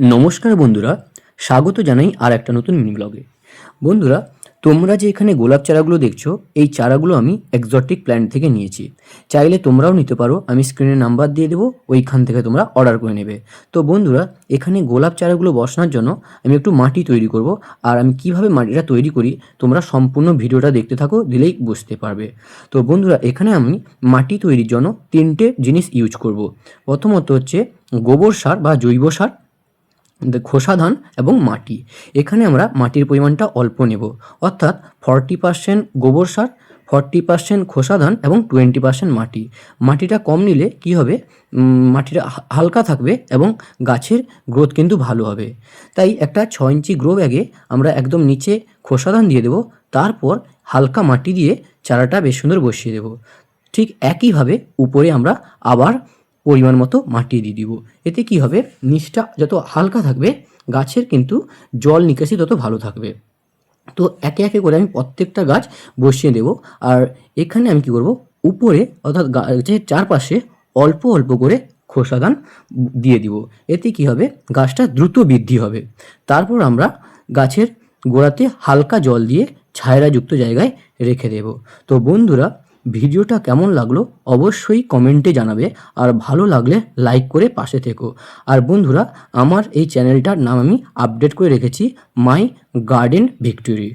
নমস্কার বন্ধুরা, স্বাগত জানাই আর একটা নতুন মিনি ব্লগে। বন্ধুরা, তোমরা যে এখানে গোলাপ চারাগুলো দেখছো, এই চারাগুলো আমি এক্সোটিক প্ল্যান্ট থেকে নিয়েছি। চাইলে তোমরাও নিতে পারো, আমি স্ক্রিনে নাম্বার দিয়ে দেবো, ওইখান থেকে তোমরা অর্ডার করে নেবে। তো বন্ধুরা, এখানে গোলাপ চারাগুলো বসানোর জন্য আমি একটু মাটি তৈরি করব। আর আমি কিভাবে মাটিটা তৈরি করি তোমরা সম্পূর্ণ ভিডিওটা দেখতে থাকো, দিলেই বুঝতে পারবে। তো বন্ধুরা, এখানে আমি মাটি তৈরির জন্য তিনটে জিনিস ইউজ করব। প্রথমত হচ্ছে গোবর সার বা জৈব সার, খোসা ধান এবং মাটি। এখানে আমরা মাটির পরিমাণটা অল্প নেব, অর্থাৎ 40% গোবর সার, 40% খোসা ধান এবং 20% মাটি। মাটিটা কম নিলে কি হবে, মাটিটা হালকা থাকবে এবং গাছের গ্রোথ কিন্তু ভালো হবে। তাই একটা 6 ইঞ্চি গ্রো ব্যাগে আমরা একদম নিচে খোসা ধান দিয়ে দেবো, তারপর হালকা মাটি দিয়ে চারাটা বেশ সুন্দর বসিয়ে দেবো। ঠিক একইভাবে উপরে আমরা আবার পরিমাণ মতো মাটি দিয়ে দিব। এতে কি হবে, নিচটা যত হালকা থাকবে গাছের কিন্তু জল নিকাশি তত ভালো থাকবে। তো একে একে করে আমি প্রত্যেকটা গাছ বসিয়ে দেব। আর এখানে আমি কি করব, উপরে অর্থাৎ গাছের চারপাশে অল্প অল্প করে খোসা ধান দিয়ে দিব। এতে কি হবে, গাছটা দ্রুত বৃদ্ধি হবে। তারপর আমরা গাছের গোড়াতে হালকা জল দিয়ে ছায়াযুক্ত জায়গায় রেখে দেব। তো বন্ধুরা, ভিডিওটা কেমন লাগলো অবশ্যই কমেন্টে জানাবে, আর ভালো লাগলে লাইক করে পাশে থেকো। আর বন্ধুরা, আমার এই চ্যানেলটার নাম আমি আপডেট করে রেখেছি, মাই গার্ডেন ভিক্টোরি।